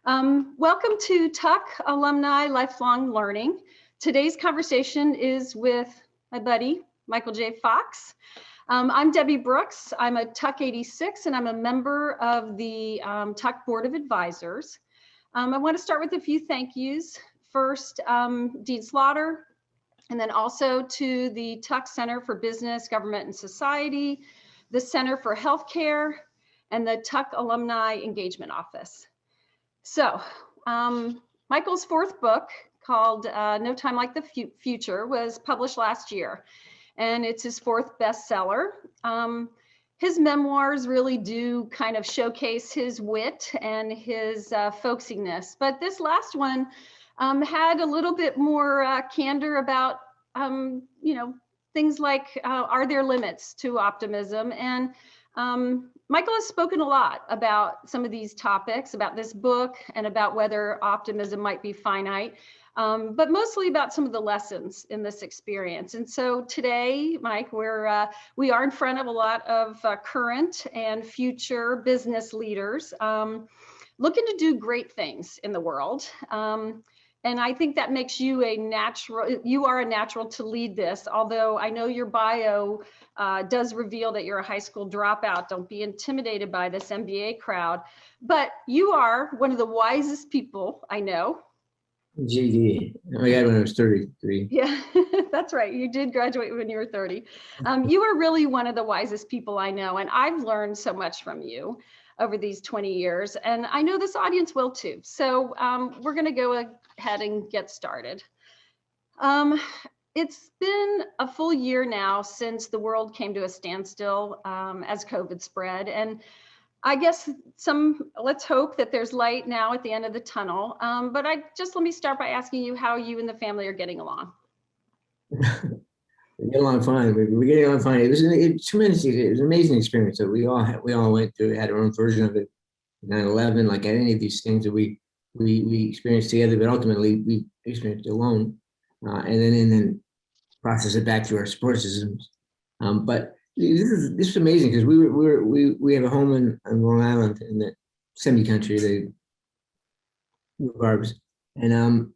Welcome to Tuck Alumni Lifelong Learning. Today's conversation is with my buddy, Michael J. Fox. I'm Debi Brooks. I'm a Tuck 86 and I'm a member of the Tuck Board of Advisors. I want to start with a few thank yous. First, Dean Slaughter, and then also to the Tuck Center for Business, Government, and Society, the Center for Healthcare, and the Tuck Alumni Engagement Office. So Michael's fourth book, called No Time Like the Future, was published last year, and it's his fourth bestseller. His memoirs really do kind of showcase his wit and his folksiness, but this last one had a little bit more candor about, things like, are there limits to optimism? And Michael has spoken a lot about some of these topics, about this book and about whether optimism might be finite, but mostly about some of the lessons in this experience. And so today, Mike, we are in front of a lot of current and future business leaders looking to do great things in the world. And I think that makes you a natural to lead this, although I know your bio does reveal that you're a high school dropout. Don't be intimidated by this MBA crowd, but you are one of the wisest people I know. GD. I got when I was 33. Yeah, that's right. You did graduate when you were 30. You are really one of the wisest people I know, and I've learned so much from you over these 20 years, and I know this audience will too. So we're going to go ahead and get started. It's been a full year now since the world came to a standstill as COVID spread, and I guess let's hope that there's light now at the end of the tunnel. But let me start by asking you how you and the family are getting along. We get along fine. We're getting along fine. It was tremendous. It was an amazing experience that we all went through. Had our own version of it. 9/11, like any of these things that we experienced together, but ultimately we experienced it alone, and then process it back through our support systems. But this is amazing because we have a home in Long Island in the semi-country, the Barbs, and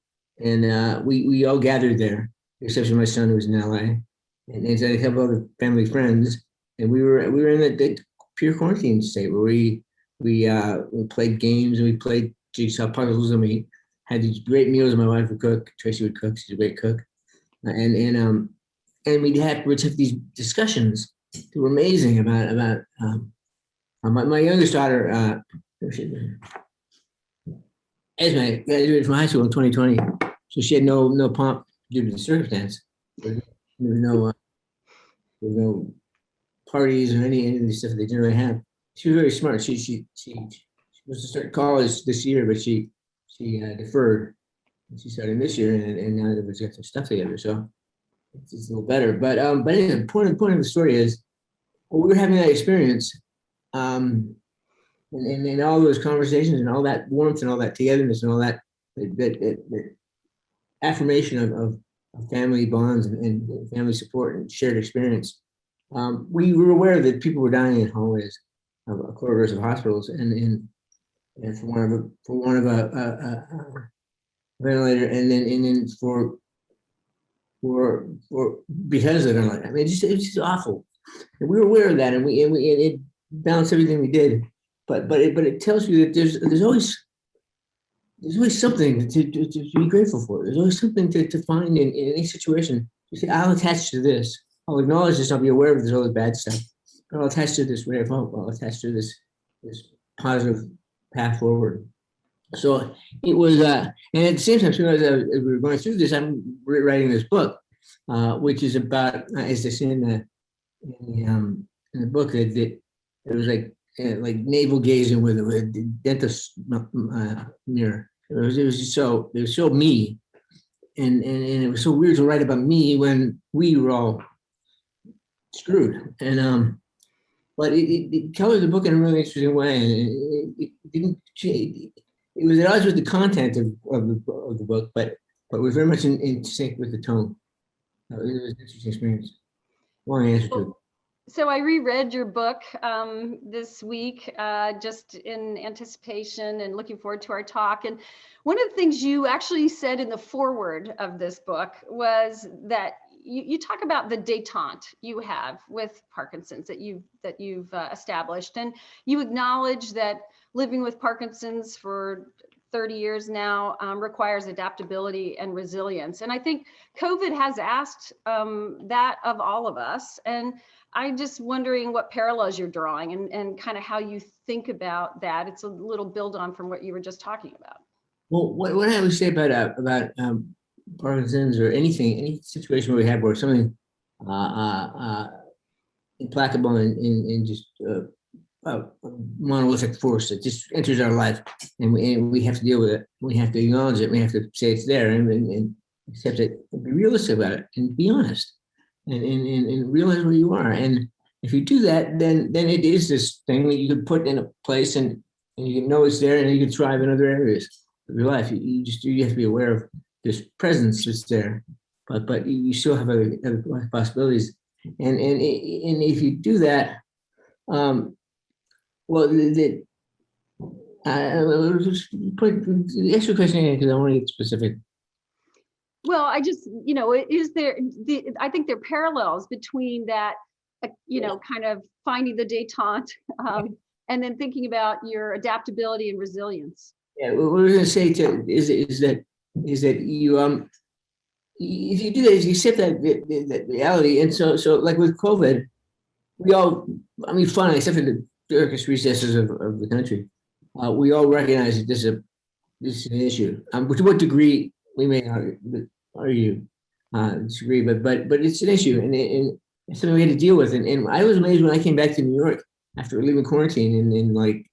we all gathered there, except for my son who was in LA, and a couple other family friends, and we were in the pure quarantine state where we played games and we played jigsaw puzzles and we had these great meals. My wife would cook. Tracy would cook. She's a great cook, and we'd have these discussions that were amazing about my youngest daughter, Esme, graduated from high school in 2020, so she had no pomp due to the circumstance. There was no parties or any of the stuff they generally have. She was very smart. She was to start college this year, but she deferred. She started this year, and now that we've got some stuff together, so it's a little better. But anyway, the point of the story is, we were having that experience, and all those conversations and all that warmth and all that togetherness and all that affirmation of family bonds and family support and shared experience. We were aware that people were dying in hallways of corridors of hospitals, and for one of a ventilator, and then for because of the ventilator. I mean, it's just awful. And we were aware of that, and it balanced everything we did. But it tells you that there's always something to be grateful for. There's always something to find in any situation. You say, I'll attach to this. I'll acknowledge this. I'll be aware of there's all the bad stuff. But I'll attach to this ray of hope. I'll attach to this positive path forward. So it was, and at the same time, as we were going through this, I'm writing this book, which is about, as they say in the book, that it was like navel gazing with a dentist mirror. It was so me, and it was so weird to write about me when we were all screwed. And but it colored the book in a really interesting way, and it didn't change. It was at odds with the content of the book, but was very much in sync with the tone. It was an interesting experience. Long answer to it. So I reread your book this week, just in anticipation and looking forward to our talk. And one of the things you actually said in the foreword of this book was that you talk about the détente you have with Parkinson's that you've established, and you acknowledge that living with Parkinson's for 30 years now requires adaptability and resilience. And I think COVID has asked that of all of us. And I'm just wondering what parallels you're drawing and kind of how you think about that. It's a little build on from what you were just talking about. Well, what I would say about Parkinson's or anything, any situation where we have where something uh, uh, implacable and just monolithic force that just enters our life, and we have to deal with it. We have to acknowledge it. We have to say it's there and accept it, and be realistic about it, and be honest, and realize where you are. And if you do that, then it is this thing that you can put in a place, and you can know it's there, and you can thrive in other areas of your life. You have to be aware of this presence that's there, but you still have other possibilities. And if you do that, well, just put the extra question in because I want to get specific. Well, I just, is there, I think there are parallels between that, kind of finding the détente and then thinking about your adaptability and resilience. Yeah, what we're going to say is that you if you do that, if you accept that reality, and so like with COVID, we all, I mean, finally, except for the darkest recesses of the country, we all recognize that this is an issue. To what degree we may argue, disagree, but it's an issue, and it's something we had to deal with. And I was amazed when I came back to New York after leaving quarantine in like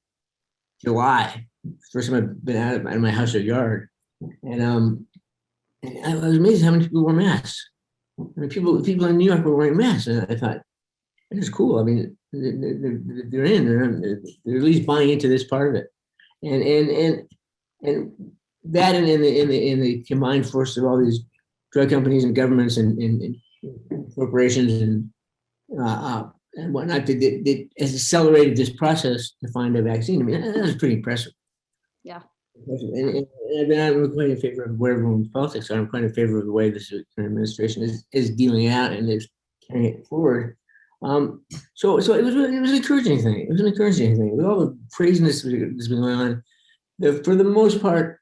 July. First time I've been out of my house or yard, and I was amazed how many people wore masks. I mean, people in New York were wearing masks, and I thought, it's cool. I mean, they're at least buying into this part of it, and that and in the combined force of all these drug companies and governments and corporations and whatnot that has accelerated this process to find a vaccine. I mean, that was pretty impressive. Yeah. And I'm quite in favor of where everyone's politics are. I'm quite in favor of the way this administration is dealing out and is carrying it forward. So it was an encouraging thing. It was an encouraging thing with all the craziness that's been going on. For the most part,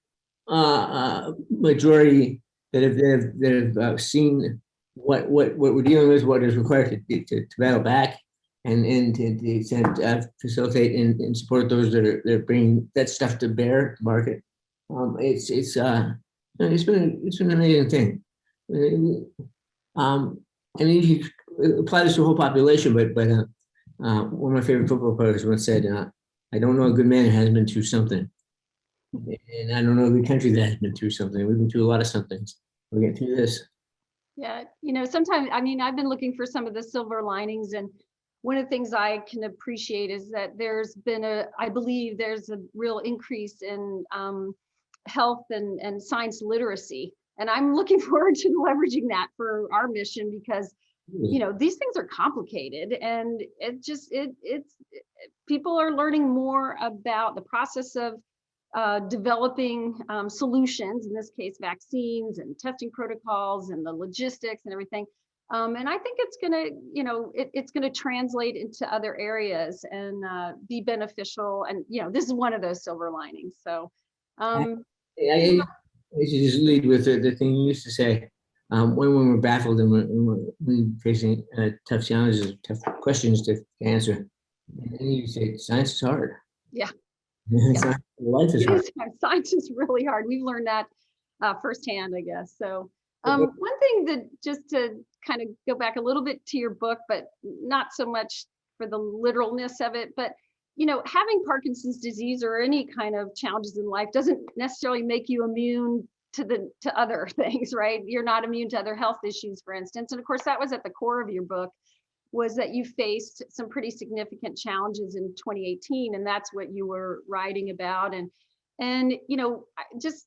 majority that have seen what we're dealing with, what is required to battle back, and to facilitate and support those that are bringing that stuff to bear market. It's been an amazing thing. And you apply this to the whole population, but one of my favorite football players once said, "I don't know a good man who hasn't been through something, and I don't know a good country that has been through something. We've been through a lot of somethings. We're getting through this." Yeah, sometimes, I mean, I've been looking for some of the silver linings, and one of the things I can appreciate is that I believe there's a real increase in health and science literacy. And I'm looking forward to leveraging that for our mission because, these things are complicated, and it's people are learning more about the process of developing solutions, in this case, vaccines and testing protocols and the logistics and everything. And I think it's going to translate into other areas and be beneficial. And, this is one of those silver linings. So I should just lead with the thing you used to say, when we're baffled and we're facing tough challenges, tough questions to answer. And you say, science is hard. Yeah. Yeah. Life is hard. Science is really hard. We've learned that firsthand, I guess. So one thing that, just to kind of go back a little bit to your book, but not so much for the literalness of it, but having Parkinson's disease or any kind of challenges in life doesn't necessarily make you immune to other things, right? You're not immune to other health issues, for instance. And of course, that was at the core of your book, was that you faced some pretty significant challenges in 2018, and that's what you were writing about. And just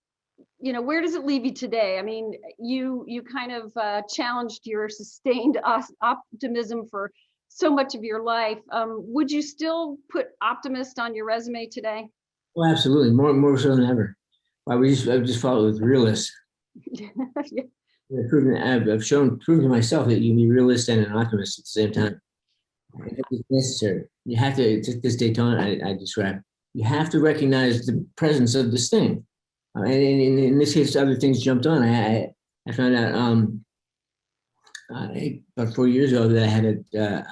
where does it leave you today? I mean, you kind of challenged your sustained optimism for so much of your life. Would you still put optimist on your resume today? Well, absolutely, more so than ever. I would just follow it with realist. Yeah. I've proven to myself that you can be realist and an optimist at the same time. It's necessary. You have to, it's this Daytona I described. You have to recognize the presence of this thing. And in this case, other things jumped on. I found out about 4 years ago that I had a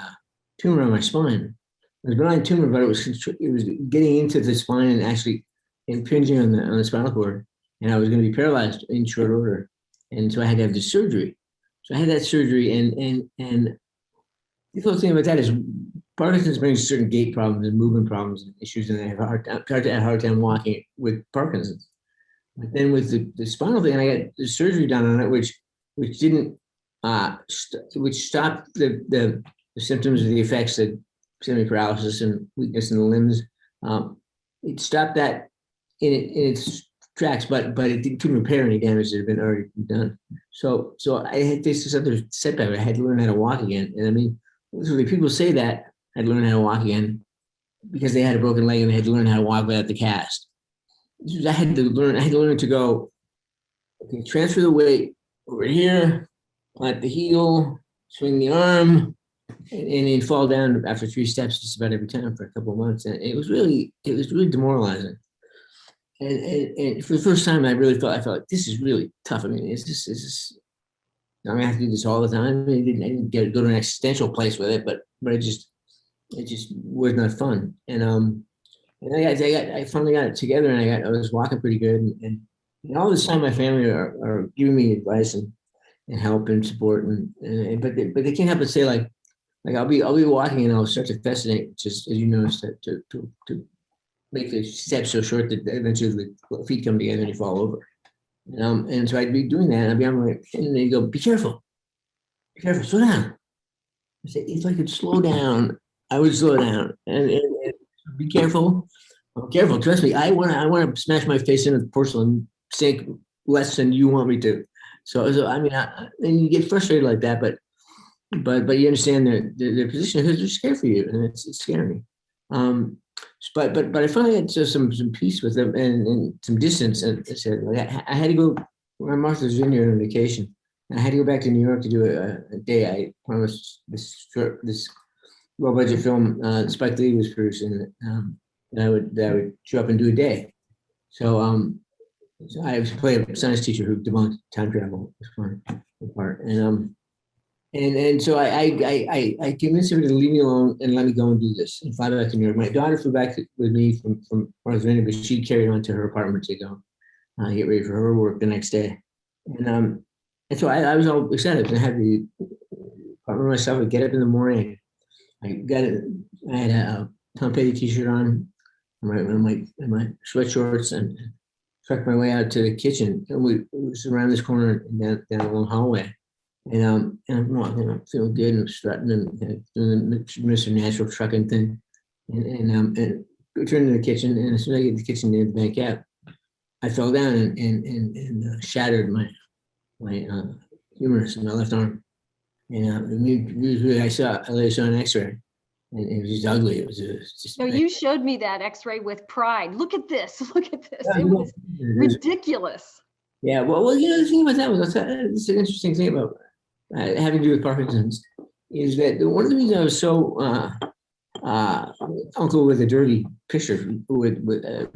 tumor on my spine. It was a benign tumor, but it was getting into the spine and actually impinging on the spinal cord, and I was going to be paralyzed in short order, and so I had to have this surgery. So I had that surgery, and the whole thing about that is Parkinson's brings certain gait problems and movement problems and issues, and I have a hard time walking with Parkinson's. But then with the spinal thing, I got the surgery done on it, which didn't which stopped the symptoms of the effects of semi-paralysis and weakness in the limbs. It stopped that in its tracks, but it couldn't repair any damage that had been already done. So I had faced this other setback. I had to learn how to walk again. And I mean, literally, people say that I'd learn how to walk again because they had a broken leg and they had to learn how to walk without the cast. I had to learn to go, okay, transfer the weight over here, plant the heel, swing the arm, and then fall down after 3 steps just about every time for a couple of months. And it was really demoralizing. And for the first time, I felt like this is really tough. I mean, is this I'm gonna have to do this all the time. I didn't go to an existential place with it, but it just was not fun. And I finally got it together, and I was walking pretty good. And all this time, my family are giving me advice and help and support, but they can't help but say like I'll be walking and I'll start to fascinate, just as you noticed, to make the steps so short that eventually the feet come together and you fall over. And so I'd be doing that, and I'd be on my, and they go, be careful, slow down. I say, if I could slow down, I would slow down, and be careful. I'm careful. Trust me. I want to smash my face into the porcelain sink less than you want me to. So I mean, and you get frustrated like that, but you understand their position because they're scared for you, and it's scary. But I finally had some peace with them and some distance, and I said like, I had to go. My Martha's Vineyard on vacation. I had to go back to New York to do a day. I promised this low budget film Spike Lee was producing, that I would show up and do a day. So so I was playing a science teacher who debunked time travel. It was fun part, and so I convinced her to leave me alone and let me go and do this and fly back to New York. My daughter flew back with me from Martha's Vineyard, but she carried on to her apartment to go get ready for her work the next day. And so I was all excited. I had the apartment myself. I get up in the morning. I had a Tom Petty t-shirt on, my sweat shorts, and trucked my way out to the kitchen. And we was around this corner and down a long hallway. And I'm walking, I'm feeling good and strutting and doing the Mr. Natural trucking thing. And returned to the kitchen. And as soon as I get to the kitchen near the bank app, I fell down and shattered my humerus in my left arm. And I saw an X-ray, and it was just ugly. It was just. So you showed me that X-ray with pride. Look at this. Look at this. It was ridiculous. Yeah. Well, the thing about that was it's an interesting thing about having to do with Parkinson's is that one of the reasons I was so uncle with a dirty picture with the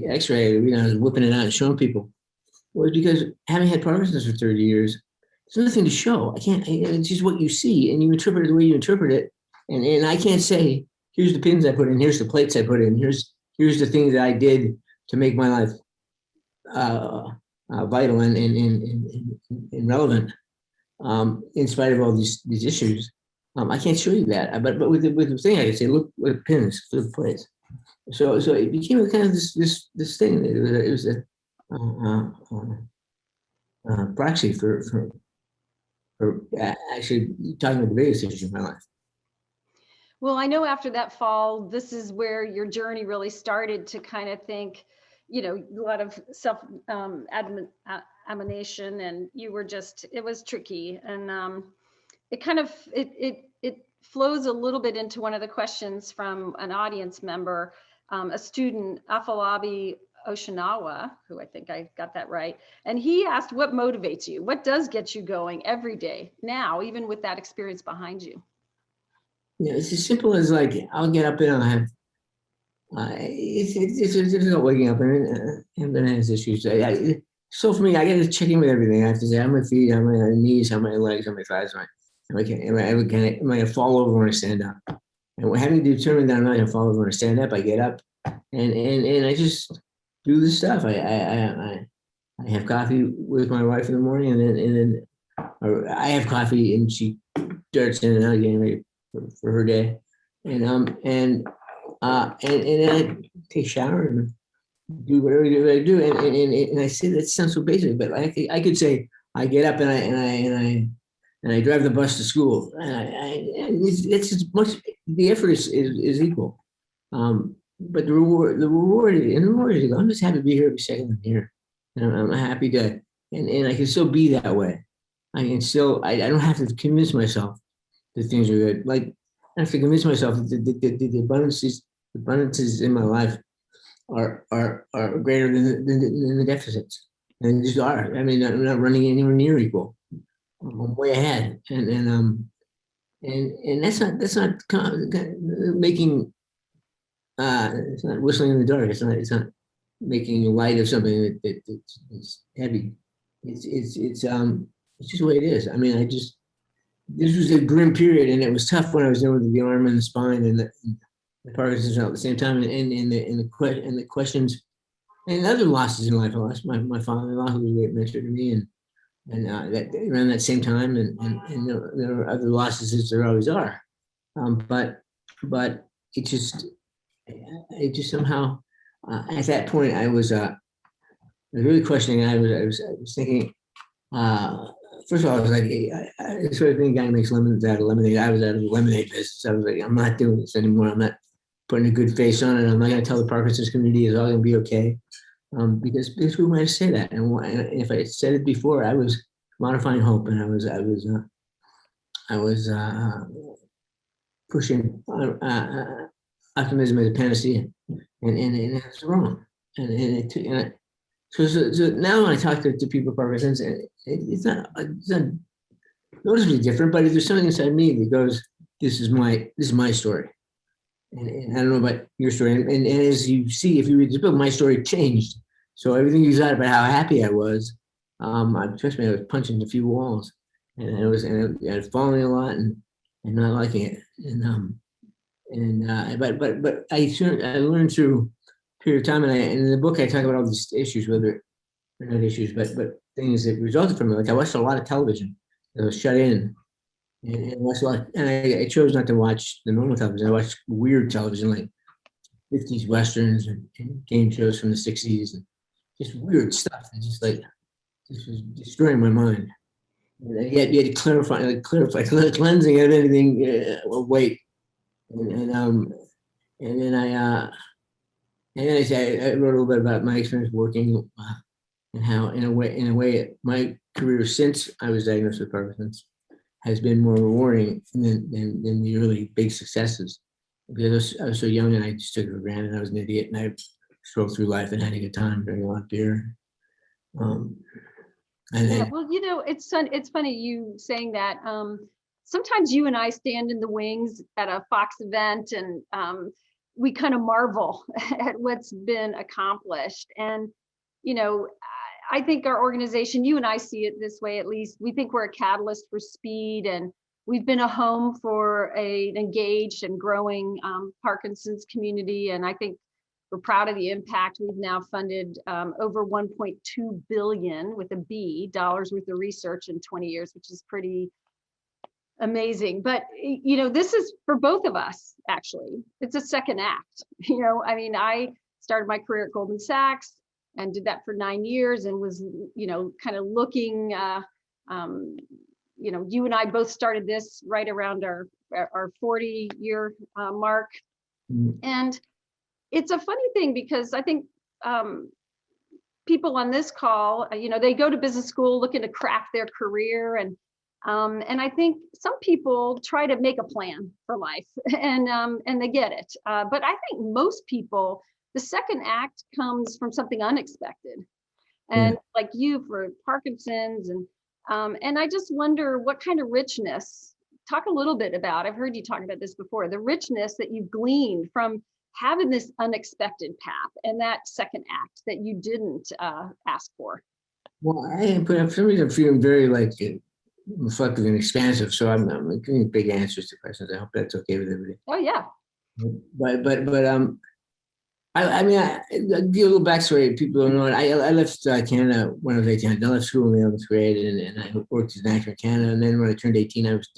X-ray, I was whipping it out and showing people, was because having had Parkinson's for 30 years, there's nothing to show. It's just what you see, and you interpret it the way you interpret it. And I can't say, here's the pins I put in, here's the plates I put in, here's the things that I did to make my life vital and relevant, in spite of all these issues. I can't show you that. But with the thing, I can say, look at pins, look at plates. So it became a kind of this thing. It was a proxy for actually talking about the biggest issue in my life. Well, I know after that fall, this is where your journey really started to kind of think, a lot of self admonition, and you were it was tricky. And it kind of, it flows a little bit into one of the questions from an audience member, a student, Afalabi Oshinawa, who I think I got that right. And he asked, what motivates you? What does get you going every day now, even with that experience behind you? Yeah, it's as simple as like, I'll get up and I'll have, it's difficult waking up, and everyone has issues. So for me, I got to check in with everything. I have to say, how my feet, how my knees, how my legs, how my thighs, am I going to fall over when I stand up? And having determined that I'm not going to fall over when I stand up, I get up and I just do the stuff. I have coffee with my wife in the morning, and then or I have coffee and she darts in and out getting ready for her day, and then I take a shower and do whatever I do, and I say that sounds so basic, but I could say I get up and I drive the bus to school, and it's as much, the effort is equal, but the reward is I'm just happy to be here every second I'm here, and I'm happy to, and I can still be that way. I can still, I don't have to convince myself that things are good. Like, I have to convince myself that the abundances in my life are greater than the deficits, and they just are. I mean, I'm not running anywhere near equal. I'm way ahead, and that's not making, it's not whistling in the dark. It's not making light of something that's heavy. It's just the way it is. I mean, this was a grim period, and it was tough when I was dealing with the arm and the spine and the Parkinson's at the same time, and the questions and other losses in life. I lost my father-in-law, who was a great mentor to me, and that around that same time, and there were other losses, as there always are. But it just somehow, at that point I was really questioning. I was thinking, first of all, I was like, I sort of think a guy makes lemons out of lemonade. I was out of the lemonade business. I was like, I'm not doing this anymore. I'm not putting a good face on it. I'm not going to tell the Parkinson's community it's all going to be okay, because who might say that? And if I had said it before, I was modifying hope, and I was pushing optimism as a panacea, and it was wrong. So now when I talk to people with Parkinson's, it's not noticeably different, but there's something inside me that goes, this is my story. And I don't know about your story. And as you see, if you read this book, my story changed. So everything you said about how happy I was, trust me, I was punching a few walls, and I was falling a lot and not liking it. But I learned through a period of time, and in the book I talk about all these issues, whether they're not issues, but things that resulted from it. Like, I watched a lot of television. I was shut in, and I chose not to watch the normal television. I watched weird television, like 50s westerns and game shows from the 60s, and just weird stuff. And just like, this was destroying my mind. And you had to clarify, cleansing of anything. Weight, and then I wrote a little bit about my experience working, and how, in a way, my career since I was diagnosed with Parkinson's has been more rewarding than the early big successes, because I was so young and I just took it for granted. I was an idiot, and I strolled through life and had a good time, drinking a lot of beer. Yeah, well, it's funny you saying that. Sometimes you and I stand in the wings at a Fox event, and we kind of marvel at what's been accomplished. And I think our organization, you and I see it this way, at least. We think we're a catalyst for speed, and we've been a home for an engaged and growing Parkinson's community. And I think we're proud of the impact. We've now funded over 1.2 billion with a B dollars worth of research in 20 years, which is pretty amazing. But this is for both of us. Actually, it's a second act. I mean, I started my career at Goldman Sachs and did that for 9 years, and was kind of looking. You and I both started this right around our 40-year mark, and it's a funny thing, because I think people on this call, they go to business school looking to craft their career, and And I think some people try to make a plan for life and they get it. But I think most people, the second act comes from something unexpected. And like you for Parkinson's and I just wonder what kind of richness, talk a little bit about, I've heard you talk about this before, the richness that you've gleaned from having this unexpected path and that second act that you didn't ask for. Well, but for some reason, I'm feeling very like reflective and expansive. So I'm giving big answers to questions. I hope that's okay with everybody. Oh yeah. I mean, I give a little backstory. People don't know it. I left Canada when I was 18. I left school in the 11th grade, and I worked as an actor in Canada. And then when I turned 18, I was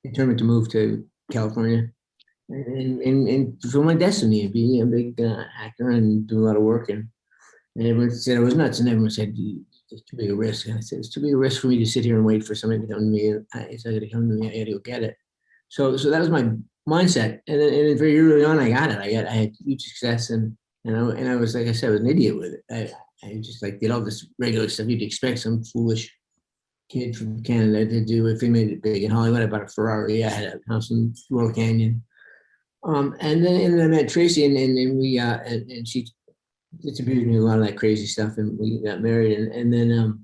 determined to move to California and fulfill my destiny and be a big actor and do a lot of work. And everyone said I was nuts, and everyone said it's too big a risk. And I said it's too big a risk for me to sit here and wait for somebody to come to me. It's not going to come to me. I got to go get it. So that was my mindset, and then very early on, I got it. I had huge success, and I was, like I said, I was an idiot with it. I just like did all this regular stuff you'd expect some foolish kid from Canada to do if he made it big in Hollywood. I bought a Ferrari. I had a house in Laurel Canyon, and then I met Tracy, and we and she distributed me a lot of that crazy stuff, and we got married, and then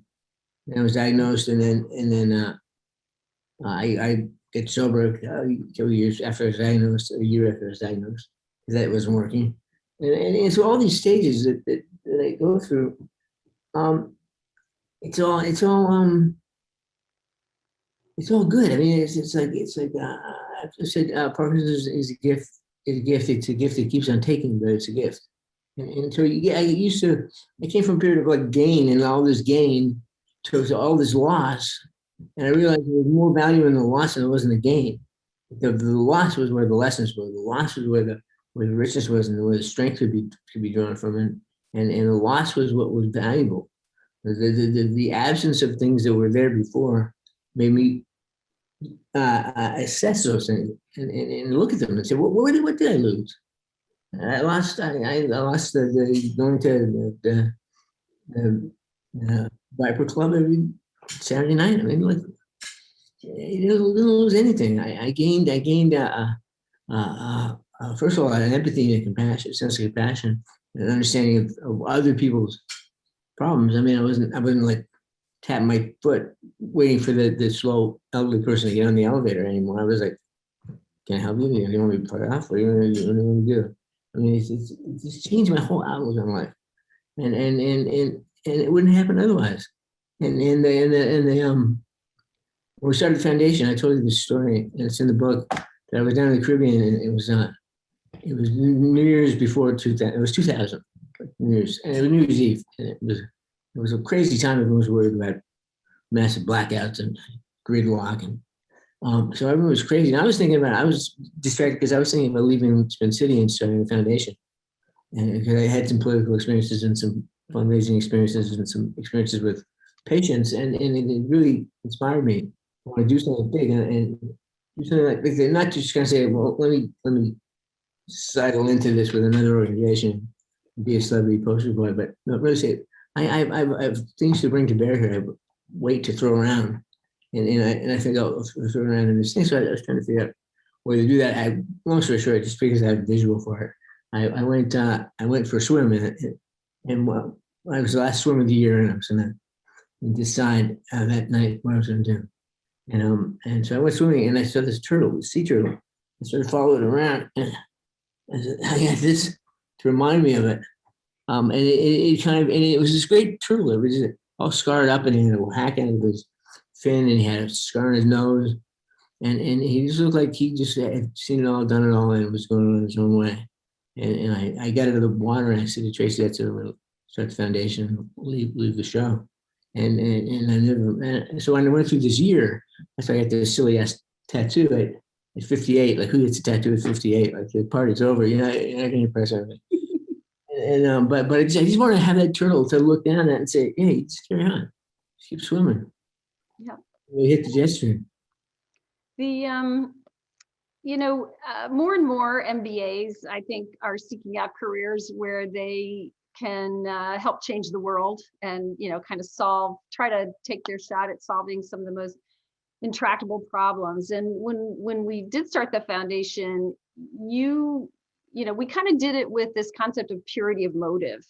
I was diagnosed, and then I get sober a couple years after I was diagnosed, a year after I was diagnosed, because that wasn't working. And so all these stages that I go through, it's all good. I mean, it's like I said, Parkinson's is a gift. It's a gift. It's a gift that keeps on taking, but it's a gift. And so I came from a period of like gain and all this gain to all this loss. And I realized there was more value in the loss than there was in the gain. The loss was where the lessons were. The loss was where the richness was, and where the strength could be drawn from. And the loss was what was valuable. The absence of things that were there before made me assess those things and look at them and say, what did I lose? I lost the going to the Viper Club every Saturday night. I mean, like, you didn't lose anything. I gained first of all, an empathy and a compassion, sense of compassion, and an understanding of other people's problems. I mean, I wasn't like tapping my foot waiting for the slow elderly person to get on the elevator anymore. I was like, can I help you? You want me to play off? What do you want to do? I mean, it's just changed my whole outlook on life, and it wouldn't happen otherwise. And when we started the foundation, I told you this story, and it's in the book, that I was down in the Caribbean, and it was New Year's before 2000. It was 2000, New Year's, and it was New Year's Eve, and it was a crazy time. Everyone was worried about massive blackouts and gridlock, and so everyone was crazy. And I was distracted because I was thinking about leaving Spin City and starting the foundation, and because I had some political experiences and some fundraising experiences and some experiences with patients, and it really inspired me. I want to do something big and do something like they're not just going to say, well, let me sidle into this with another organization, be a celebrity poster boy, but no, really say, I have things to bring to bear here. I have weight to throw around, and I think I'll throw around in this thing. So I was trying to figure out where to do that. Long story short, just because I have a visual for it, I went for a swim in it, and I was the last swim of the year, and I was going to decide that night what I was going to do. And so I went swimming, and I saw this sea turtle. I started following it around, and I said, I got this to remind me of it. And it was this great turtle. It was all scarred up, and he had a hack out of his fin, and he had a scar on his nose, and he just looked like he just had seen it all, done it all, and was going on his own way. And I got out of the water, and I said to Tracy, that's it, I'm going to start the foundation, leave the show. And I never, so when I went through this year, I got this silly ass tattoo at 58. Like, who gets a tattoo at 58? Like, the party's over. You're not going to impress everything. But I just want to have that turtle to look down at and say, hey, just carry on, just keep swimming. Yeah. We hit the jet stream. The more and more MBAs, I think, are seeking out careers where they can help change the world and, kind of try to take their shot at solving some of the most intractable problems. And when we did start the foundation, we kind of did it with this concept of purity of motive.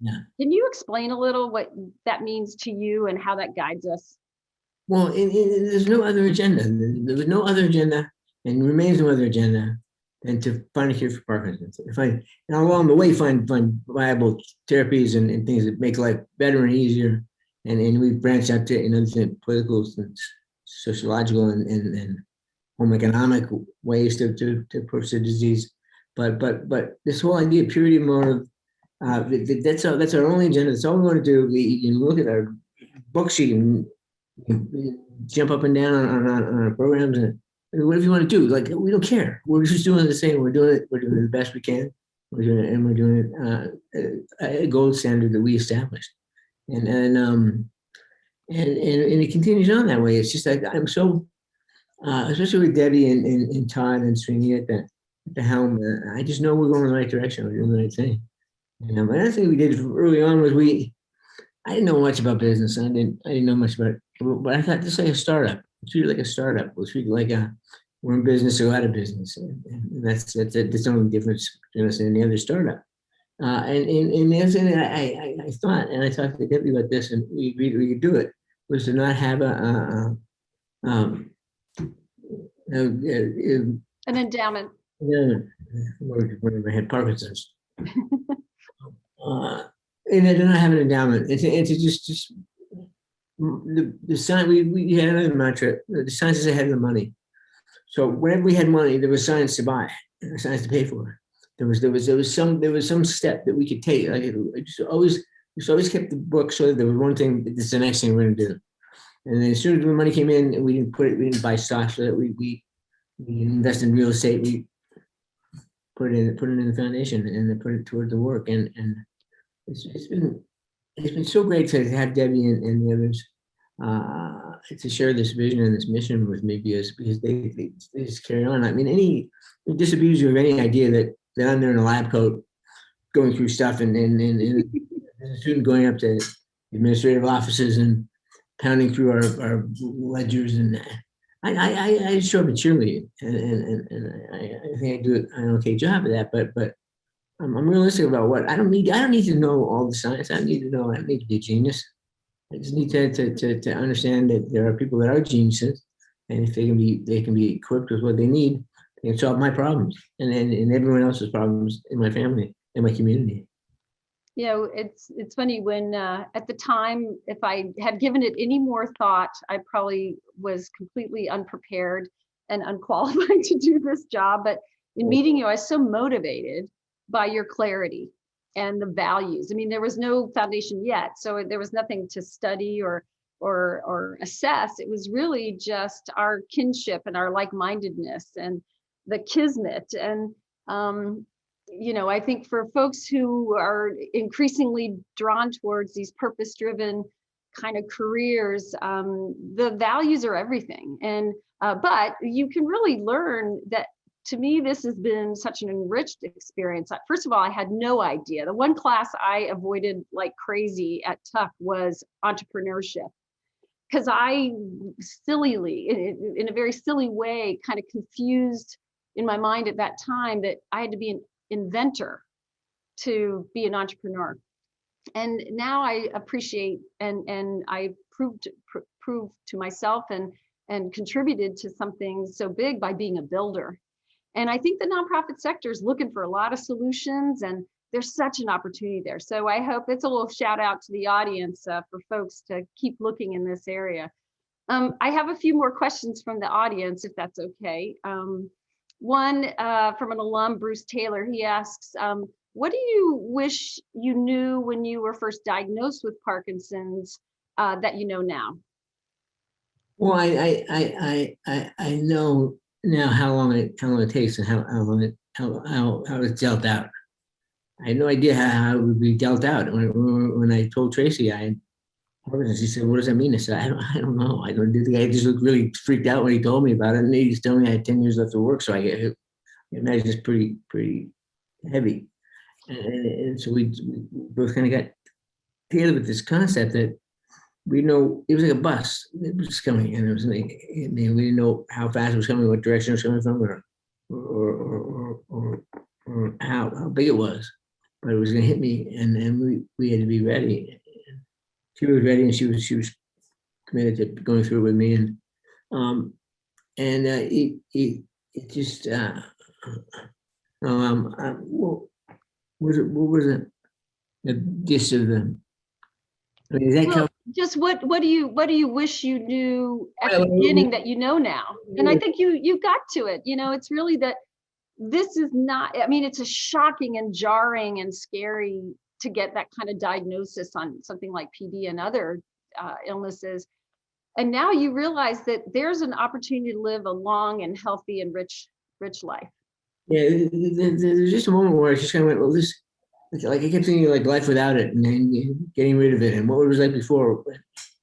Yeah. Can you explain a little what that means to you and how that guides us? Well, there's no other agenda. There was no other agenda, and remains no other agenda than to find a cure for Parkinson's. And along the way, find viable therapies and things that make life better and easier. And we branched out to other political and sociological and home economic ways to approach the disease. But this whole idea of purity of motive, that's our only agenda. That's all we want to do. You look at our books, you can jump up and down on our programs and whatever you want to do. Like, we don't care. We're just doing the same. We're doing it the best we can. We're doing it a gold standard that we established. And it continues on that way. It's just like I'm so, especially with Debbie and Todd and Srini at the helm. I just know we're going in the right direction. We're doing the right thing. And another thing we did early on was I didn't know much about business. I didn't know much about it, but I thought this like a startup. Treat it like a startup. We'll treat it like we're in business or out of business, and that's the only difference between us and any other startup. And the other thing I thought, and I talked to Debbie about this, and we agreed we could do it, was to not have an endowment. Yeah, when I had Parkinson's. And I do not have an endowment. And to just the science, we had another mantra: the science is ahead of the money. So whenever we had money, there was science to buy, science to pay for. There was some step that we could take. Like we always kept the book so that there was one thing. This is the next thing we're going to do. And then as soon as the money came in, we didn't buy stocks. So that we invest in real estate. We put it in the foundation and then put it toward the work. And it's been so great to have Debbie and the others to share this vision and this mission with me because they just carry on. I mean, any disabuse you of any idea that I'm there in a lab coat going through stuff and a student going up to administrative offices and pounding through our ledgers, and I show up and cheerlead, and I think I do an okay job of that, but I'm realistic about what I don't need to know all the science. I don't need to be a genius. I just need to understand that there are people that are geniuses, and if they can be equipped with what they need, they can solve my problems and everyone else's problems in my family and my community. It's funny when at the time, if I had given it any more thought, I probably was completely unprepared and unqualified to do this job. But in meeting you, I was so motivated by your clarity and the values. I mean, there was no foundation yet, so there was nothing to study or assess. It was really just our kinship and our like-mindedness and the kismet. And I think for folks who are increasingly drawn towards these purpose-driven kind of careers, the values are everything. And but you can really learn that. To me, this has been such an enriched experience. First of all, I had no idea. The one class I avoided like crazy at Tuck was entrepreneurship, because I sillily, in a very silly way, kind of confused in my mind at that time that I had to be an inventor to be an entrepreneur. And now I appreciate and I proved to myself and contributed to something so big by being a builder. And I think the nonprofit sector is looking for a lot of solutions, and there's such an opportunity there. So I hope it's a little shout out to the audience for folks to keep looking in this area. I have a few more questions from the audience, if that's okay. One from an alum, Bruce Taylor, he asks, what do you wish you knew when you were first diagnosed with Parkinson's that you know now? Well, I know now how long it takes and how it's dealt out. I had no idea how it would be dealt out. When I told Tracy I had Parkinson's, he said, "What does that mean?" I said, "I don't know. I don't." The guy just looked really freaked out when he told me about it, and he just told me I had 10 years left of work. So I imagine it's pretty heavy. And so we both kind of got together with this concept that we know it was like a bus. It was coming, and it was like, we didn't know how fast it was coming, what direction it was coming from, or how big it was. But it was going to hit me, and we had to be ready. She was ready, and she was committed to going through it with me, um, and it just what was it the gist of the? I mean, is that Well, just what do you wish you knew at the Well, beginning that you know now? And I think you got to it. You know, it's really that this is not, I mean, it's a shocking and jarring and scary to get that kind of diagnosis on something like PD and other illnesses. And now you realize that there's an opportunity to live a long and healthy and rich life. Yeah, there's just a moment where I just kind of went, well, this, like I kept thinking like life without it, and then getting rid of it, and what it was like before.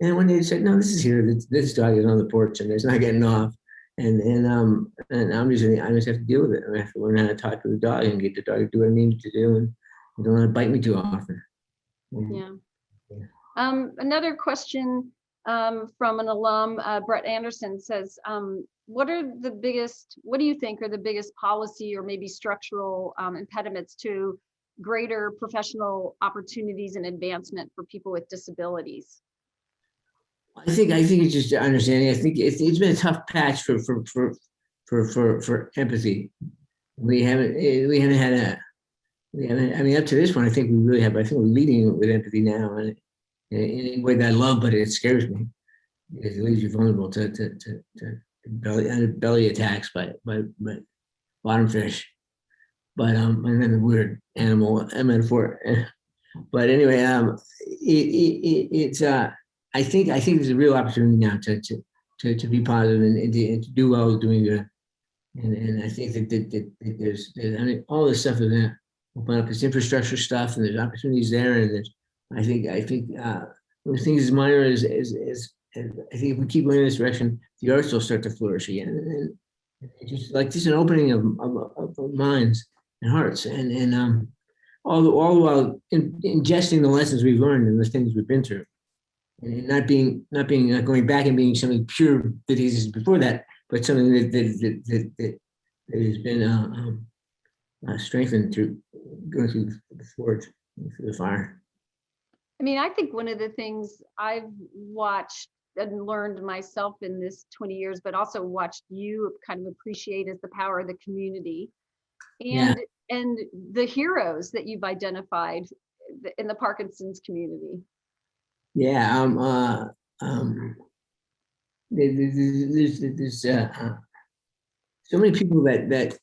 And when they said, no, this is here, this dog is on the porch, and it's not getting off, and I just have to deal with it. I have to learn how to talk to the dog and get the dog to do what I need to do, and don't let it bite me too often. Yeah. Another question from an alum, Brett Anderson says, what do you think are the biggest policy or maybe structural impediments to greater professional opportunities and advancement for people with disabilities? I think it's just understanding. I think it's been a tough patch for empathy. We haven't had a I mean, up to this point, I think we really have. I think we're leading with empathy now, and in a way that I love, but it scares me because it leaves you vulnerable to belly attacks by bottom fish. But and then the weird animal metaphor. But anyway, it's I think there's a real opportunity now to be positive and to do well doing good. And I think that there's I mean all this stuff is going to open up this infrastructure stuff, and there's opportunities there, and there's I think one of the things is minor is I think if we keep going in this direction, the arts will start to flourish again, and just an opening of minds and hearts, and all the while ingesting the lessons we've learned and the things we've been through, and not being going back and being something pure that existed before that, but something that has been strengthened through going through the forge, through the fire. I mean, I think one of the things I've watched and learned myself in this 20 years, but also watched you kind of appreciate is the power of the community and the heroes that you've identified in the Parkinson's community. Yeah, there's so many people that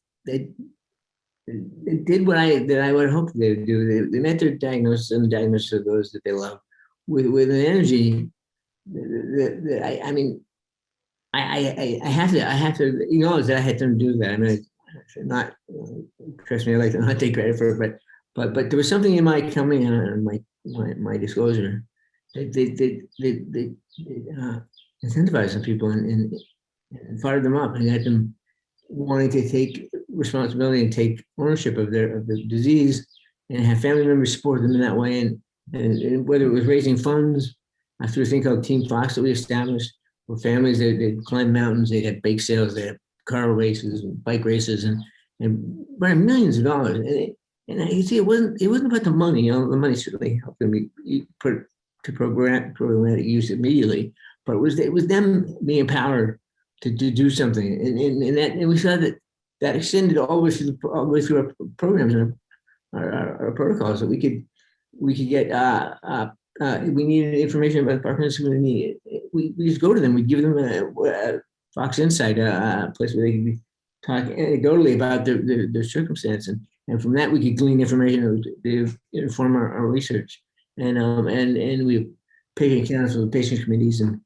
did what I would hope they would do. They met their diagnosis and the diagnosis of those that they love with an energy that I mean, I have to acknowledge that I had them do that. I mean, I should not trust me. I like to not take credit for it, but there was something in my coming on my disclosure that they incentivized some people and fired them up and got them wanting to take responsibility and take ownership of the disease and have family members support them in that way. And whether it was raising funds through a thing called Team Fox that we established, where families they'd climb mountains, they'd have bake sales, they had car races and bike races, and bring millions of dollars. And you see, it wasn't about the money. You know, the money certainly helped them put to programmatic use immediately, but it was them being empowered to do something, and we saw that extended all the way through our programs and our protocols, that we could get we needed information about the Parkinson's community. We just go to them. We give them a Fox Insight, a place where they can talk anecdotally about their circumstance, and from that we could glean information to inform our research, and we pay accounts with patient committees and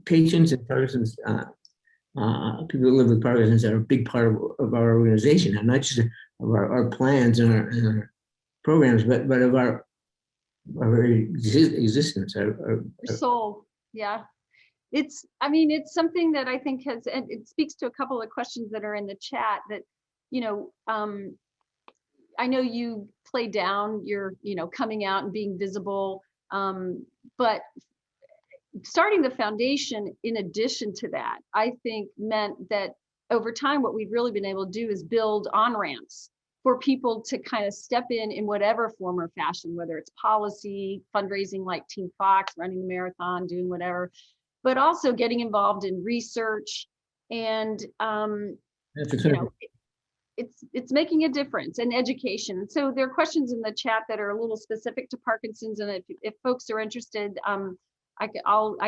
patients and Parkinson's people who live with Parkinson's are a big part of our organization, and not just of our plans and our programs, but of our very existence, our soul. Yeah. It's something that I think has, and it speaks to a couple of questions that are in the chat that, I know you play down your, coming out and being visible, but starting the foundation in addition to that, I think meant that over time, what we've really been able to do is build on-ramps for people to kind of step in whatever form or fashion, whether it's policy, fundraising like Team Fox, running the marathon, doing whatever, but also getting involved in research. And it's making a difference, and education. So there are questions in the chat that are a little specific to Parkinson's, and if folks are interested, I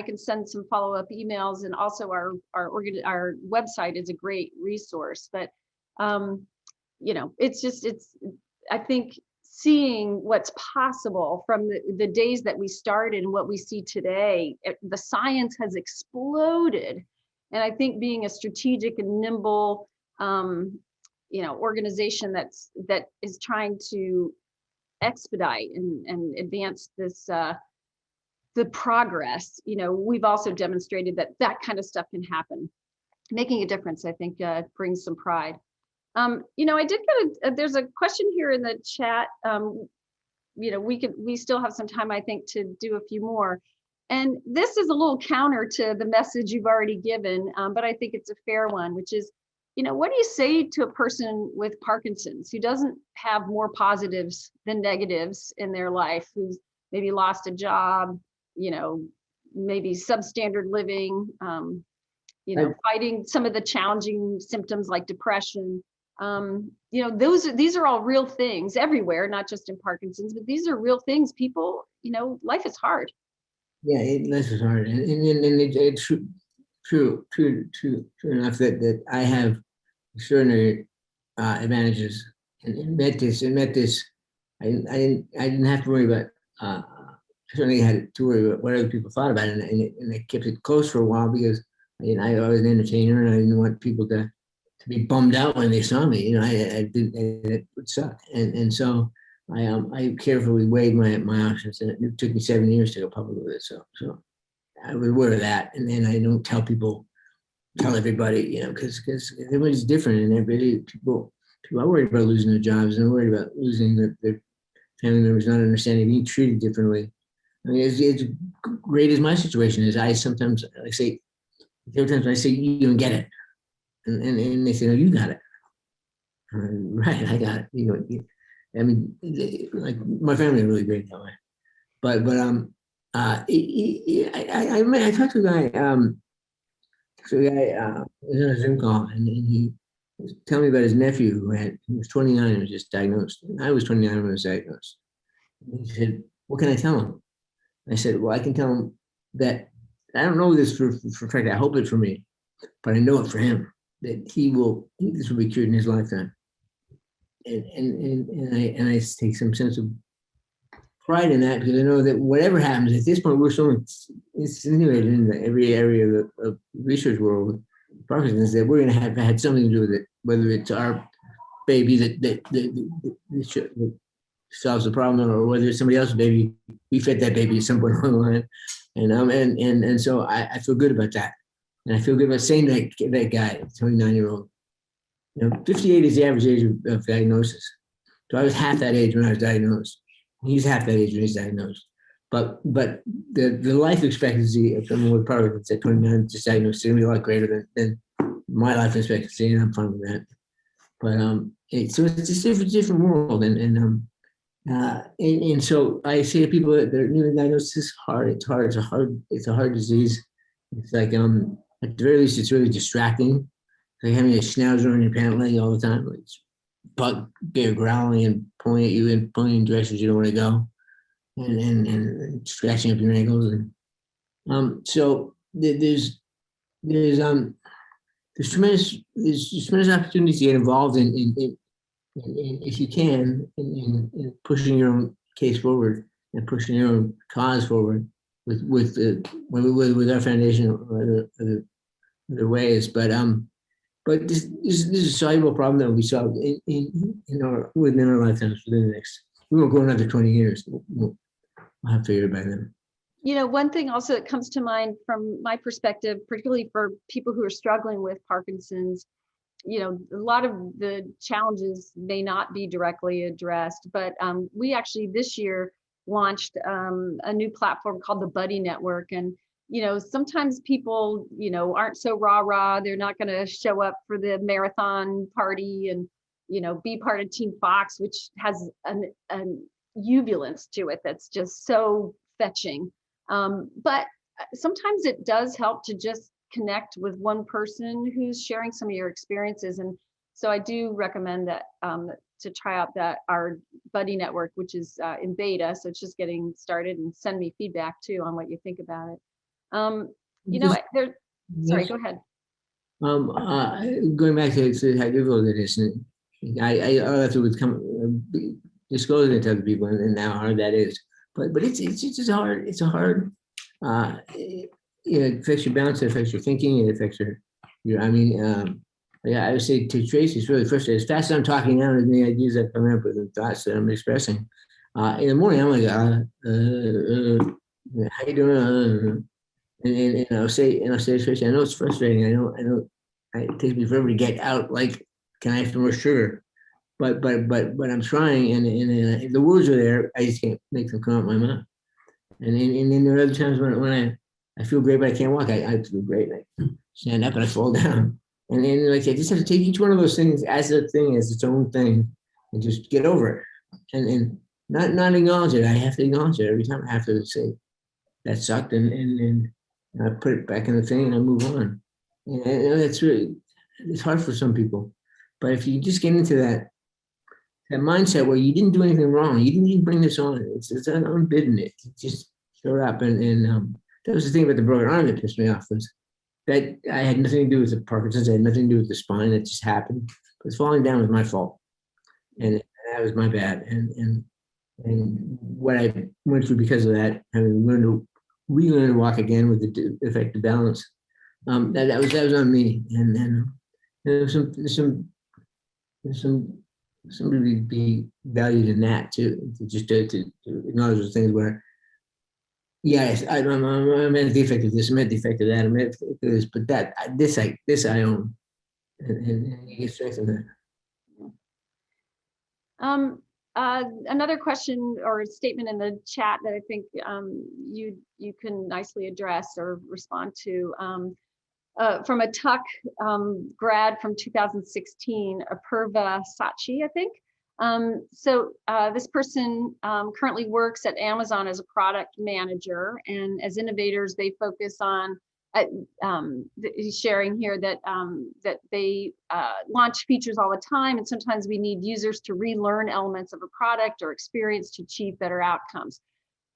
can send some follow-up emails, and also our website is a great resource. But I think seeing what's possible from the days that we started and what we see today, the science has exploded. And I think being a strategic and nimble organization that is trying to expedite and advance this the progress, we've also demonstrated that kind of stuff can happen. Making a difference, I think, brings some pride. I did get there's a question here in the chat. We still have some time, I think, to do a few more. And this is a little counter to the message you've already given, but I think it's a fair one, which is, what do you say to a person with Parkinson's who doesn't have more positives than negatives in their life, who's maybe lost a job, maybe substandard living, fighting some of the challenging symptoms like depression? These are all real things everywhere, not just in Parkinson's, but these are real things. People, life is hard. Yeah, life is hard, and it's true enough that I have extraordinary advantages, and met this. I didn't have to worry about. I certainly had to worry about what other people thought about it, and I kept it close for a while because I was an entertainer, and I didn't want people to be bummed out when they saw me. It would suck, and so I carefully weighed my options, and it took me 7 years to go public with it. So I was aware of that, and then I don't tell everybody, because everybody's different, and everybody people are worried about losing their jobs, and they're worried about losing their family members, not understanding, being treated differently. I mean, it's great as my situation is. Sometimes I say, you don't get it, and they say, no, you got it. Right, I got it. I mean, like my family are really great that way. But I talked to a guy. Was on a Zoom call, and he was telling me about his nephew he was 29 and was just diagnosed. And I was 29 when I was diagnosed. And he said, "What can I tell him?" I said, "Well, I can tell him that I don't know this for a fact. I hope it for me, but I know it for him that this will be cured in his lifetime." And I take some sense of pride in that, because I know that whatever happens at this point, we're so insinuated in every area of the research world with Parkinson's that we're going to have had something to do with it, whether it's our baby that solves the problem, or whether it's somebody else's baby. We fed that baby at some point along the line, and so I feel good about that, and I feel good about saying that guy, 29-year-old. 58 is the average age of diagnosis. So I was half that age when I was diagnosed. He's half that age when he's diagnosed. But the life expectancy of someone with Parkinson's at 29 just diagnosed is going to be a lot greater than my life expectancy, and I'm fine with that. But so it's just a different world, and so I say to people that they're newly diagnosed, it's hard. It's hard. It's a hard disease. It's like at the very least, it's really distracting. Like having a schnauzer on your pant leg all the time, like bug bear growling and pulling at you and pulling in directions you don't want to go, and scratching up your ankles, and so there's tremendous opportunities to get involved in if you can in pushing your own case forward and pushing your own cause forward with our foundation or other ways, but this is a soluble problem that will be solved within our lifetimes. Within the next, we won't go another 20 years. We'll have to figure it by then. One thing also that comes to mind from my perspective, particularly for people who are struggling with Parkinson's, a lot of the challenges may not be directly addressed, but we actually this year launched a new platform called the Buddy Network. And, sometimes people, aren't so rah-rah. They're not going to show up for the marathon party and, be part of Team Fox, which has an uvulance to it that's just so fetching. But sometimes it does help to just connect with one person who's sharing some of your experiences. And so I do recommend that to try out our Buddy Network, which is in beta. So it's just getting started, and send me feedback too on what you think about it. Sorry, go ahead. Going back to how difficult it is, I have to disclose it to other people, and how hard that is. But it's just hard. It's a hard. It affects your balance. It affects your thinking. It affects your. I would say to Tracy, it's really frustrating. As fast as I'm talking now, as many ideas that come up with the thoughts that I'm expressing. In the morning, I'm like, how you doing? And I'll say, Tracy, I know it's frustrating. I know, it takes me forever to get out. Like, can I have some more sugar? But I'm trying, and the words are there. I just can't make them come out my mouth. And then there are other times when I feel great, but I can't walk. I feel great. I stand up and I fall down. And then I just have to take each one of those things as a thing, as its own thing, and just get over it. And not acknowledge it. I have to acknowledge it every time. I have to say that sucked, and I put it back in the thing and I move on. And it's hard for some people. But if you just get into that mindset where you didn't do anything wrong, you didn't even bring this on, it's unbidden. It just showed up. And that was the thing about the broken arm that pissed me off, was that I had nothing to do with the Parkinson's. I had nothing to do with the spine. It just happened. But falling down was my fault, and that was my bad. And what I went through because of that, having relearn to walk again with the effective balance, that was on me. And there's somebody to be valued in that too. To acknowledge those things where. Yes, I'm a defect of this, I'm a defect of that, I'm a defect of this, but this I own, and you get strength in that. Another question or statement in the chat that I think you can nicely address or respond to, from a Tuck grad from 2016, Apurva Sachi, I think. So this person currently works at Amazon as a product manager, and as innovators, they focus on. He's sharing here that they launch features all the time, and sometimes we need users to relearn elements of a product or experience to achieve better outcomes.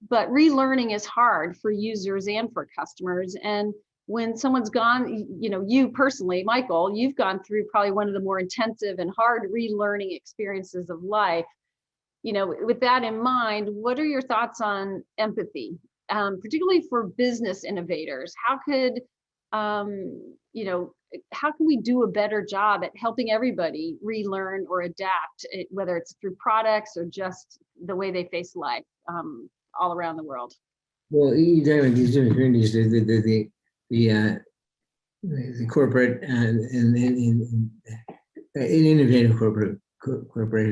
But relearning is hard for users and for customers. And when someone's gone, you personally, Michael, you've gone through probably one of the more intensive and hard relearning experiences of life. With that in mind, what are your thoughts on empathy, particularly for business innovators? How could, how can we do a better job at helping everybody relearn or adapt, whether it's through products or just the way they face life all around the world? Well, these different communities, the corporate and an innovative corporation,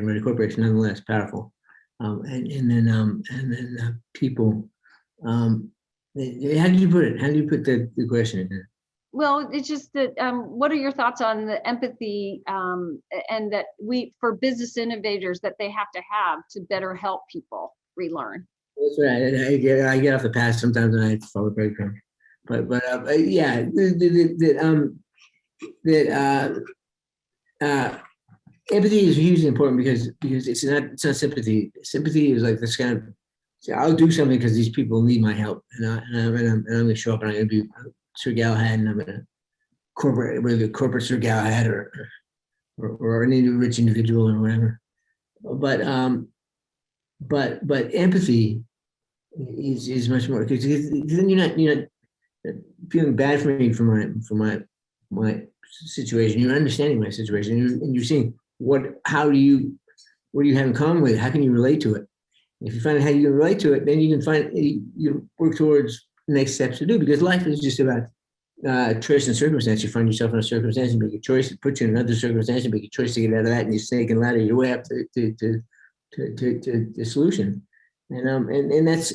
but a corporation nonetheless powerful, and then people. How do you put it? How do you put the question in there? Well, it's just that. What are your thoughts on the empathy and that for business innovators, that they have to better help people relearn? That's right. I get off the path sometimes, and I follow breadcrumbs. But yeah, empathy is hugely important because it's not sympathy. Sympathy is like this kind of, I'll do something because these people need my help, and I'm going to show up, and I'm going to be Sir Galahad, and I'm going to corporate Sir Galahad or an rich individual or whatever. But empathy is much more, because then you're not feeling bad for me for my situation. You're understanding my situation, and you're seeing what do you have in common with it? How can you relate to it? If you find out how you can relate to it, then you can you work towards the next steps to do, because life is just about choice and circumstance. You find yourself in a circumstance, you make a choice, it puts you in another circumstance, you make a choice to get out of that, and you snake and ladder your way up to the solution. And that's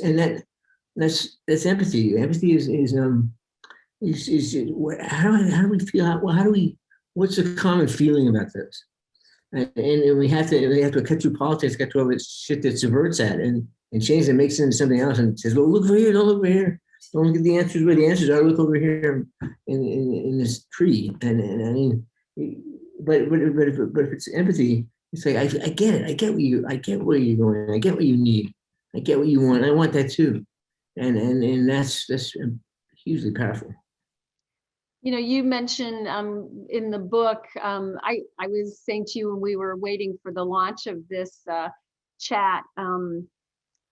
empathy. Empathy is how do we feel? What's the common feeling about this? And we have to cut through politics, cut through all this shit that subverts that and change it, makes it into something else, and says, well, look over here, don't look over here. Don't look at the answers where the answers are. Look over here in this tree. And I mean, but if it's empathy, it's like I get it. I get where you're going. I get what you need. I get what you want. I want that too. And that's hugely powerful. You know, you mentioned in the book, I was saying to you when we were waiting for the launch of this chat,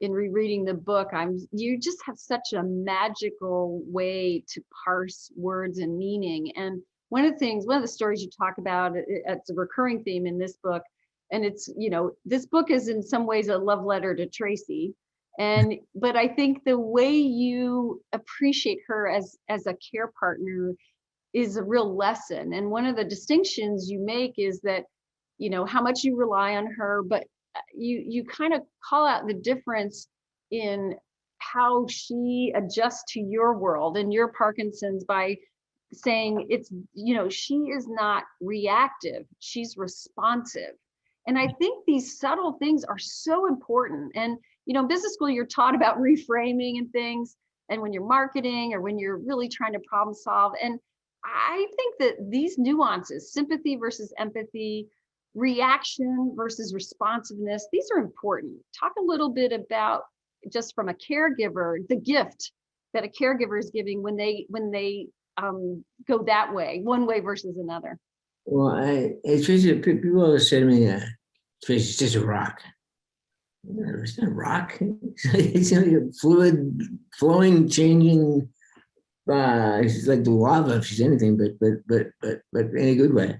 in rereading the book, you just have such a magical way to parse words and meaning. And one of the stories you talk about, it's a recurring theme in this book. And it's, you know, this book is in some ways a love letter to Tracy. But I think the way you appreciate her as a care partner is a real lesson. And one of the distinctions you make is that, you know, how much you rely on her, but you kind of call out the difference in how she adjusts to your world and your Parkinson's by saying it's, you know, she is not reactive, she's responsive. And I think these subtle things are so important. And, you know, in business school, you're taught about reframing and things, and when you're marketing or when you're really trying to problem solve. And I think that these nuances, sympathy versus empathy, reaction versus responsiveness, these are important. Talk a little bit about, just from a caregiver, the gift that a caregiver is giving when they go that way, one way versus another. Well, people always say to me, Tracy's just a rock. It's not a rock. It's like a fluid, flowing, changing. She's like the lava if she's anything, but in a good way.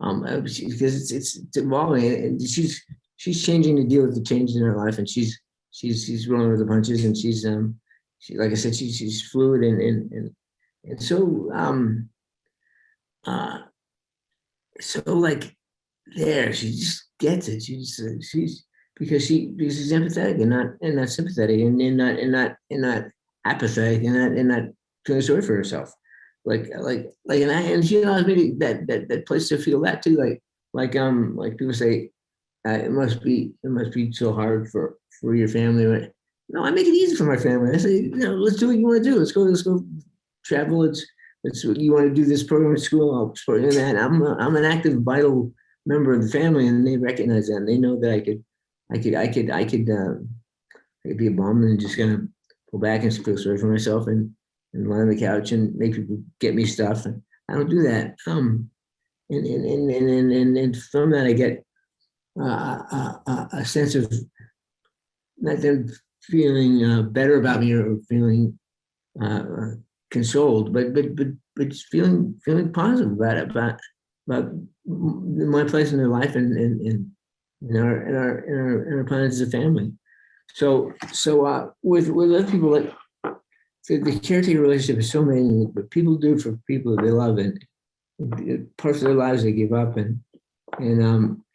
Because it's evolving, and she's changing to deal with the changes in her life, and she's rolling with the punches, and she's like I said, she's fluid and so like there, she just gets it. She's because she's empathetic and not sympathetic and not apathetic and not feeling sorry for herself. And she allows me that place to feel that too. Like people say, it must be so hard for your family. Right? No, I make it easy for my family. I say, let's do what you want to do. Let's go travel. Let's you want to do this program at school. I'll support you in that. I'm an active, vital member of the family, and they recognize that. And they know that I could be a bum and just gonna pull back and feel sorry for myself and lie on the couch and make people get me stuff. And I don't do that. And from that I get a sense of not them feeling better about me or feeling consoled, but just feeling positive about my place in their life and our plans as a family. So with other people, like the caretaker relationship is so amazing. What people do for people that they love, and parts of their lives they give up, and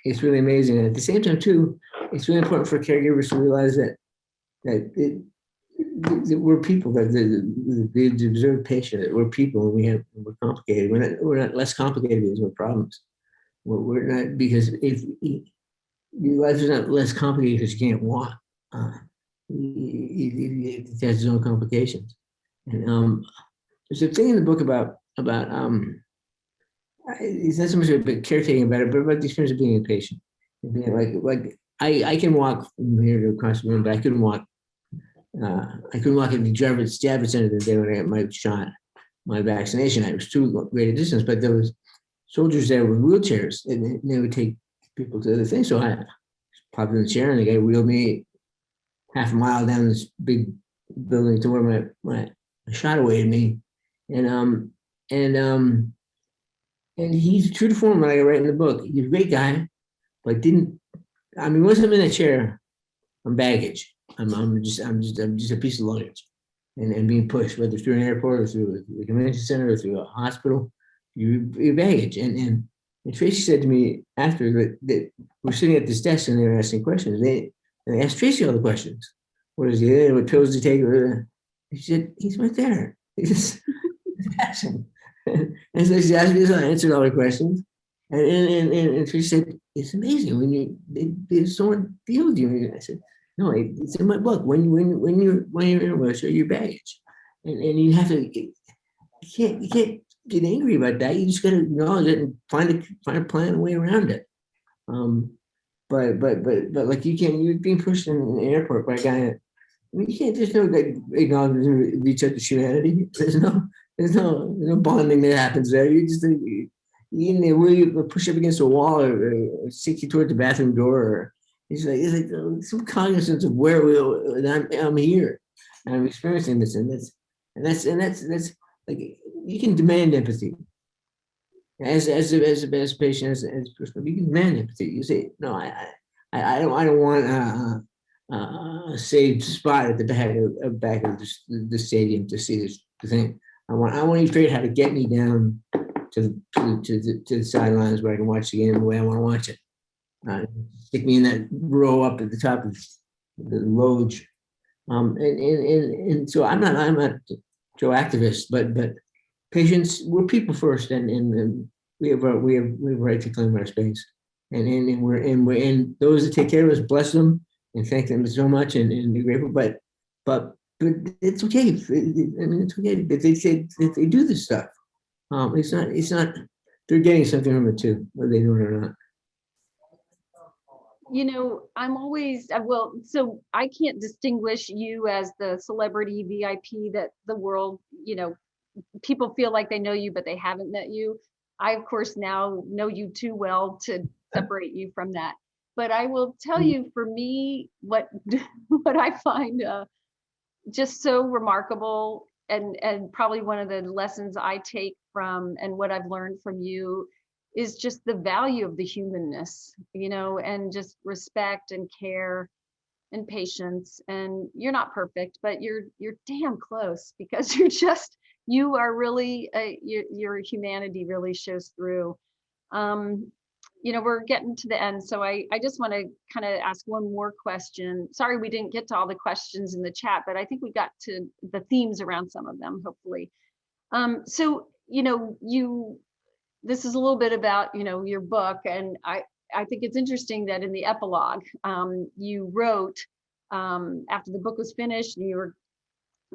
it's really amazing. And at the same time, too, it's really important for caregivers to realize that we're people, that the observed patient, that we're people, and we're complicated. We're not less complicated because we're problems. We're not, because if your life is not less complicated because you can't walk. It has its own complications. And there's a thing in the book about it's not so much about caretaking about it, but about the experience of being a patient. Like I can walk from here to across the room, but I couldn't walk at the Javits Center the day when I got my shot, my vaccination. It was too great a distance, but there was soldiers there with wheelchairs, and they would take people to the thing. So I popped in the chair, and the guy wheeled me half a mile down this big building to where my shot awaited me, and he's true to form, like I write in the book. He's a great guy, but once I'm in a chair, I'm baggage. I'm just a piece of luggage, and being pushed, whether through an airport or through a convention center or through a hospital, your baggage. And Tracy said to me after that we're sitting at this desk and they were asking questions. And they asked Tracy all the questions. What is he? What pills to take? She said, he's right there. He's asking. And so she asked me, so I answered all the questions. And Tracy said, it's amazing when someone feels you. I said, no, it's in my book. When you're in a wheelchair, your baggage, and you have to. You can't get angry about that. You just got to acknowledge it and find a plan, a way around it. But like you're being pushed in an airport by a guy. I mean, you can't. There's no acknowledgement of each other's humanity. There's no bonding that happens there. You just you push up against a wall or stick you toward the bathroom door. Or, it's like some cognizance of where I'm here, and I'm experiencing this, and that's like you can demand empathy as a patient, as person, you can demand empathy. You say, no, I don't want a saved spot at the back of the stadium to see this thing. I want you to figure out how to get me down to the sidelines where I can watch the game the way I want to watch it. Stick me in that row up at the top of the loge. And so I'm not Joe activist, but patients, we're people first, and we have a right to claim our space, and we're in those that take care of us, bless them and thank them so much, and be grateful. But it's okay. I mean, it's okay if they do this stuff. It's not. They're getting something from it too, whether they do it or not. I'm always, so I can't distinguish you as the celebrity VIP that the world, people feel like they know you, but they haven't met you. I, of course, now know you too well to separate you from that. But I will tell you, for me, what I find just so remarkable, and probably one of the lessons I take from and what I've learned from you is just the value of the humanness, and just respect and care and patience. And you're not perfect, but you're damn close, because you are really your humanity really shows through. We're getting to the end, so I just want to kind of ask one more question. Sorry we didn't get to all the questions in the chat, but I think we got to the themes around some of them, hopefully. So this is a little bit about your book, and I think it's interesting that in the epilogue you wrote after the book was finished and you were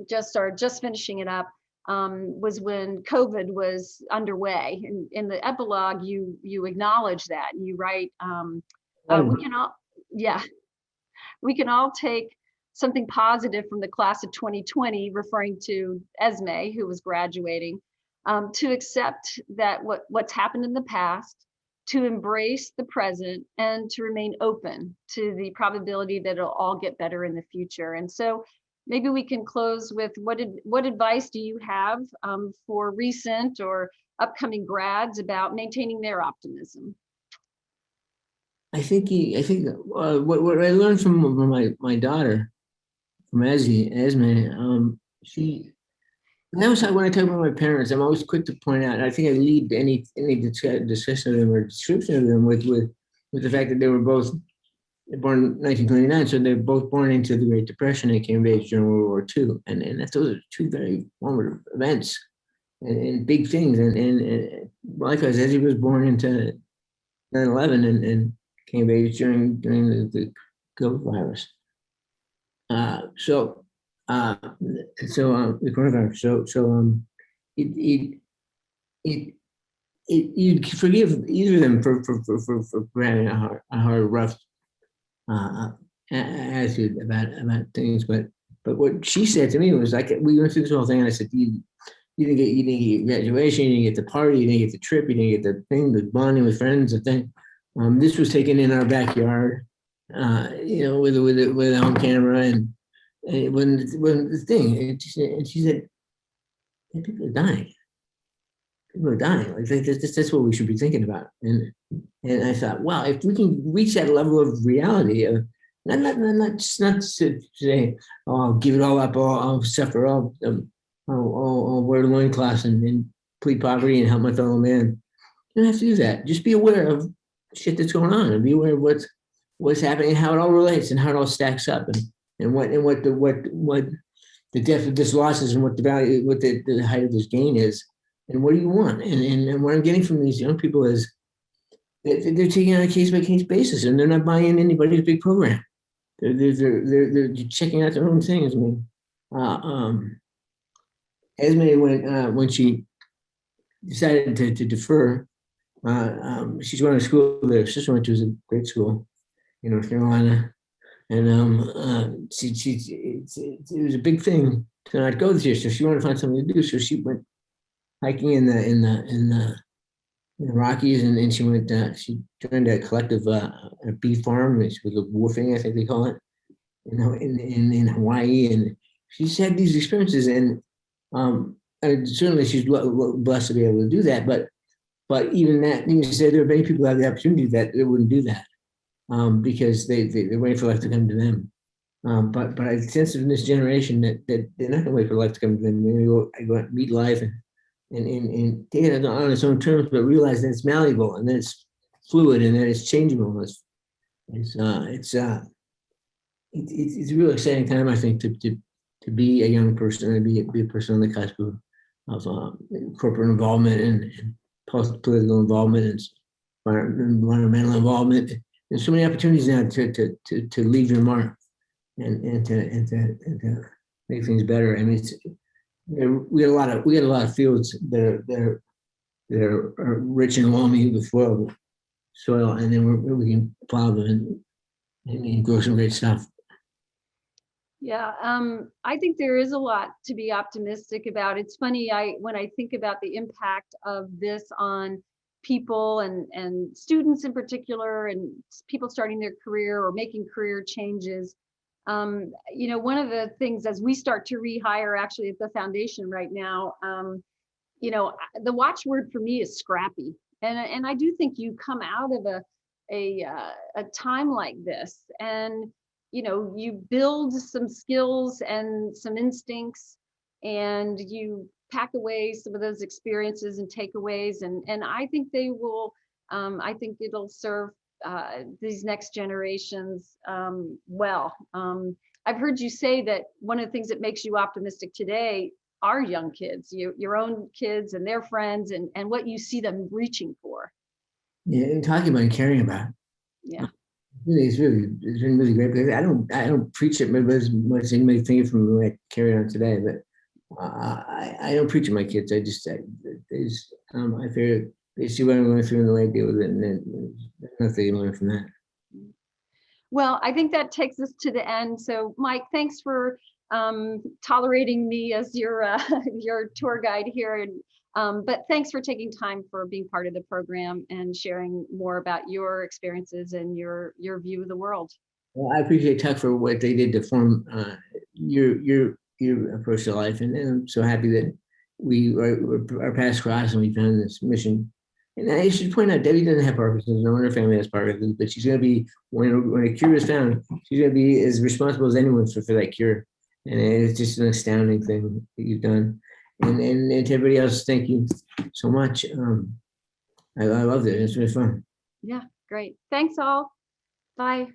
just finishing it up, was when COVID was underway. And in the epilogue, you acknowledge that, and you write, we can all take something positive from the class of 2020, referring to Esme, who was graduating, to accept that what's happened in the past, to embrace the present, and to remain open to the probability that it'll all get better in the future. And so maybe we can close with what advice do you have for recent or upcoming grads about maintaining their optimism? I think what I learned from my daughter, from Esme, when I talk about my parents, I'm always quick to point out. I think I lead any discussion of them or description of them with the fact that they were both born in 1929, so they're both born into the Great Depression and came of age during World War II, and those are two very formative events and big things. And likewise, Ezzy was born into 9/11 and came of age during the COVID virus. So the coronavirus. You'd forgive either of them for having a hard, rough attitude about things, but what she said to me was like, we went through this whole thing, and I said, you didn't get graduation, you didn't get the party, you didn't get the trip, you didn't get the thing, the bonding with friends, the thing. This was taken in our backyard, with a home camera, and it wasn't the thing. And she said, people are dying. People are dying. Like that's what we should be thinking about. And I thought, wow, if we can reach that level of reality, not to say, oh, I'll give it all up, I'll suffer, I'll wear the loincloth and plead poverty and help my fellow man. You don't have to do that. Just be aware of shit that's going on and be aware of what's happening and how it all relates and how it all stacks up and what the depth of this loss is and what the value, what the height of this gain is, and what do you want? And what I'm getting from these young people is they're taking it on a case by case basis and they're not buying anybody's big program. They're checking out their own things. I mean, Esme, when she decided to defer, she's going to school there. Her sister went to a great school in North Carolina, and it was a big thing to not go this year. So she wanted to find something to do. So she went hiking in the Rockies, and she went. She joined a collective a bee farm. It was a woofing, I think they call it, in Hawaii. And she's had these experiences, and certainly she's blessed to be able to do that. But even that, you say there are many people who have the opportunity that they wouldn't do that because they're waiting for life to come to them. But I sense in this generation that they're not going to wait for life to come to them. They're going to go out and meet life and take it on its own terms, but realize that it's malleable and that it's fluid and that it's changeable. It's a real exciting time, I think, to be a young person and be a person on the cusp of corporate involvement and political involvement and environmental involvement. There's so many opportunities now to leave your mark and to make things better. I mean, we got a lot of fields that are rich and loamy with soil, and then we can plow them and grow some great stuff. Yeah, I think there is a lot to be optimistic about. It's funny, when I think about the impact of this on people and students in particular, and people starting their career or making career changes. One of the things as we start to rehire actually at the foundation right now, the watchword for me is scrappy. And I do think you come out of a time like this and you build some skills and some instincts, and you pack away some of those experiences and takeaways, and I think they will. I think it'll serve these next generations well. I've heard you say that one of the things that makes you optimistic today are young kids, your own kids and their friends, and what you see them reaching for. Yeah, and talking about and caring about. Yeah. It's been really great because I don't preach it maybe as much as you may think from the way I carry on today, but I don't preach to my kids. I figure they see what I'm going through and the way I deal with it, and then nothing they can learn from that. Well, I think that takes us to the end. So, Mike, thanks for tolerating me as your tour guide here, but thanks for taking time for being part of the program and sharing more about your experiences and your view of the world. Well, I appreciate Tuck for what they did to form your approach to life, and I'm so happy that our paths crossed and we found this mission. And I should point out, Debbie doesn't have Parkinson's. No one in her family has Parkinson's, but she's going to be, when a cure is found, she's going to be as responsible as anyone for that cure. And it's just an astounding thing that you've done. And to everybody else, thank you so much. I loved it. It's really fun. Yeah, great. Thanks all. Bye.